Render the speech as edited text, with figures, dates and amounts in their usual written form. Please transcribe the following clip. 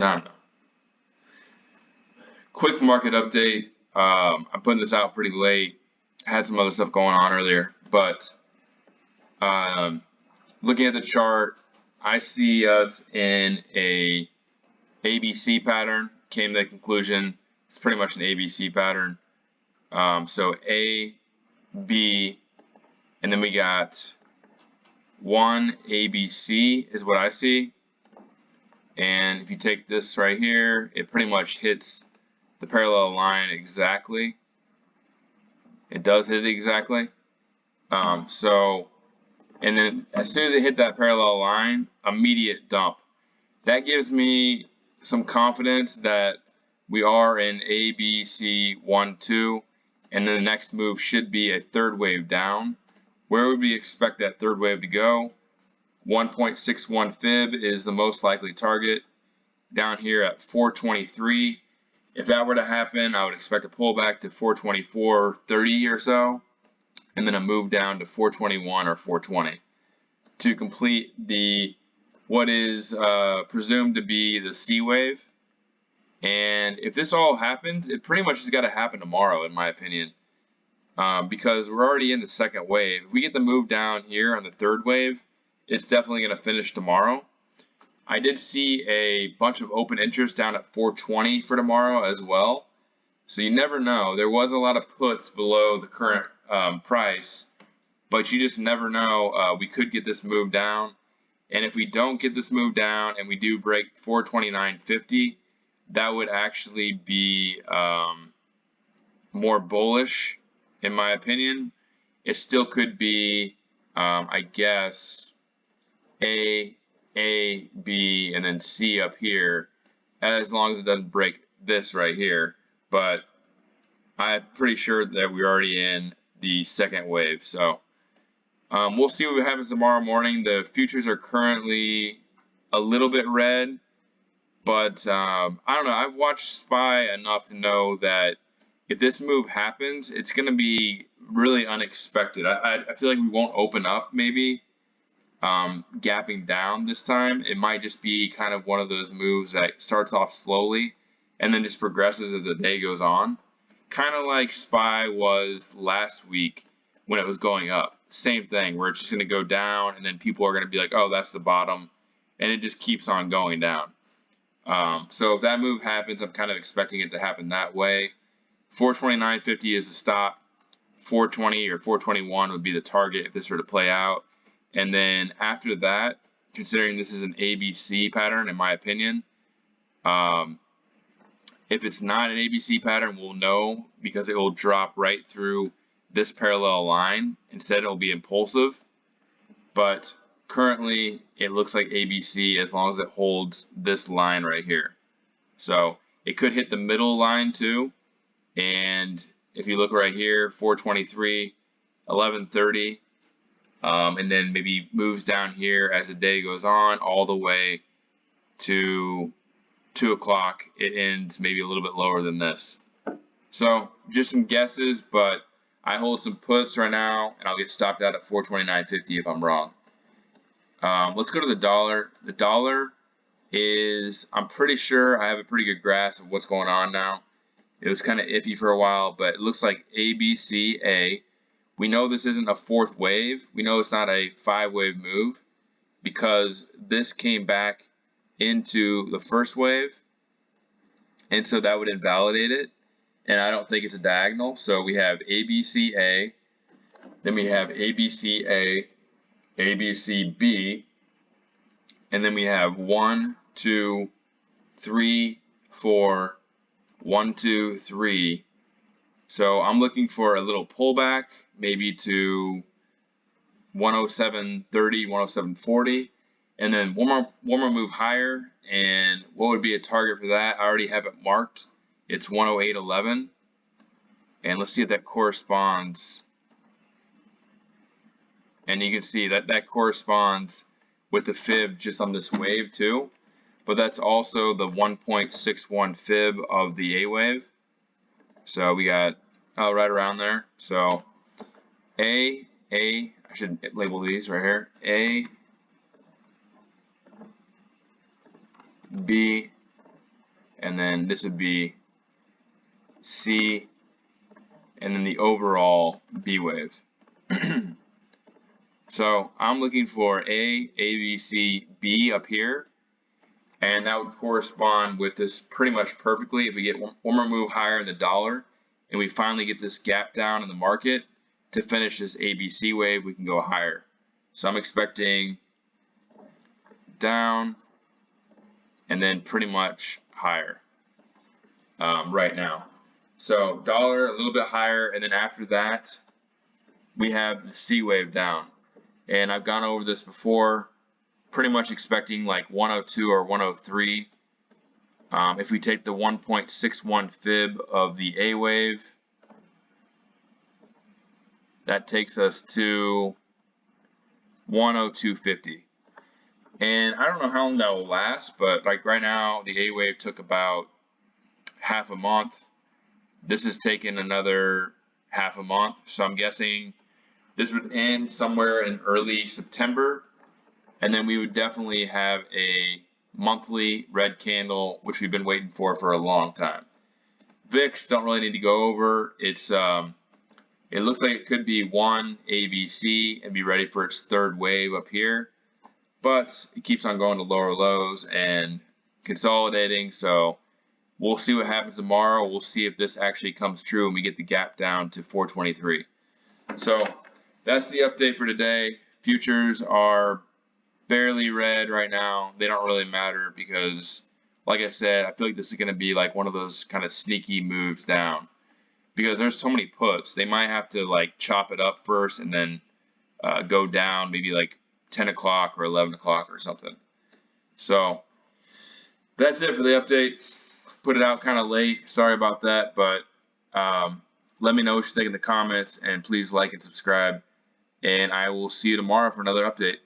Time now. Quick market update. I'm putting this out pretty late. Had some other stuff going on earlier, but um, looking at the chart, I see us in a ABC pattern. Came to the conclusion it's pretty much an ABC pattern. So A, B, and then we got one ABC is what I see. And if you take this right here, it pretty much hits the parallel line exactly. It does hit it exactly. And then as soon as it hit that parallel line, immediate dump. That gives me some confidence that we are in A, B, C, 1, 2, and then the next move should be a third wave down. Where would we expect that third wave to go? 1.61 fib is the most likely target down here at 423. If that were to happen, I would expect a pullback to 424.30 or so, and then a move down to 421 or 420 to complete the what is presumed to be the C wave. And if this all happens, it pretty much has got to happen tomorrow, in my opinion, because we're already in the second wave. If we get the move down here on the third wave, it's definitely going to finish tomorrow. I did see a bunch of open interest down at 420 for tomorrow as well. So you never know. There was a lot of puts below the current price, but you just never know. We could get this move down. And if we don't get this move down and we do break 429.50, that would actually be more bullish, in my opinion. It still could be, I guess, A, B, and then C up here, as long as it doesn't break this right here. But I'm pretty sure that we're already in the second wave. So we'll see what happens tomorrow morning. The futures are currently a little bit red, but I don't know. I've watched SPY enough to know that if this move happens, it's going to be really unexpected. I feel like we won't open up maybe gapping down this time. It might just be kind of one of those moves that starts off slowly and then just progresses as the day goes on. Kind of like SPY was last week when it was going up. Same thing, where it's just going to go down and then people are going to be like, oh, that's the bottom. And it just keeps on going down. So if that move happens, I'm kind of expecting it to happen that way. 429.50 is the stop. 420 or 421 would be the target if this were to play out. And then after that, considering this is an ABC pattern, in my opinion, if it's not an ABC pattern, we'll know because it will drop right through this parallel line. Instead, it'll be impulsive. But currently, it looks like ABC as long as it holds this line right here. So it could hit the middle line too. And if you look right here, 423, 1130, and then maybe moves down here as the day goes on all the way to 2 o'clock. It ends maybe a little bit lower than this. So just some guesses, but I hold some puts right now, and I'll get stopped out at 429.50 if I'm wrong. Let's go to the dollar. The dollar is, I'm pretty sure I have a pretty good grasp of what's going on now. It was kind of iffy for a while, but it looks like ABCA. We know this isn't a fourth wave. We know it's not a 5-wave move because this came back into the first wave, and so that would invalidate it. And I don't think it's a diagonal. So we have ABCA, then we have ABCA, ABCB, and then we have 1, 2, 3, 4, 1, 2, 3. So I'm looking for a little pullback, maybe to 107.30, 107.40, and then one more move higher. And what would be a target for that? I already have it marked. It's 108.11. And let's see if that corresponds. And you can see that that corresponds with the fib just on this wave too. But that's also the 1.61 fib of the A wave. So we got right around there. So I should label these right here. A, B, and then this would be C, and then the overall B wave. So I'm looking for A, B, C, B up here, and that would correspond with this pretty much perfectly. If we get one more move higher in the dollar, and we finally get this gap down in the market to finish this ABC wave, we can go higher. So I'm expecting down and then pretty much higher right now. So dollar a little bit higher, and then after that we have the C wave down. And I've gone over this before, pretty much expecting like 102 or 103. If we take the 1.61 fib of the A wave, that takes us to 102.50. And I don't know how long that will last, but like right now, the A wave took about half a month. This has taken another half a month, so I'm guessing this would end somewhere in early September, and then we would definitely have a monthly red candle, which we've been waiting for a long time. VIX don't really need to go over. It's it looks like it could be one ABC and be ready for its third wave up here, but it keeps on going to lower lows and consolidating. So we'll see what happens tomorrow. We'll see if this actually comes true and we get the gap down to 423. So that's the update for today. Futures are barely red right now. They don't really matter because, like I said, I feel like this is going to be like one of those kind of sneaky moves down because there's so many puts. They might have to like chop it up first and then go down maybe like 10 o'clock or 11 o'clock or something. So that's it for the update. Put it out kind of late. Sorry about that, but let me know what you think in the comments, and please like and subscribe. And I will see you tomorrow for another update.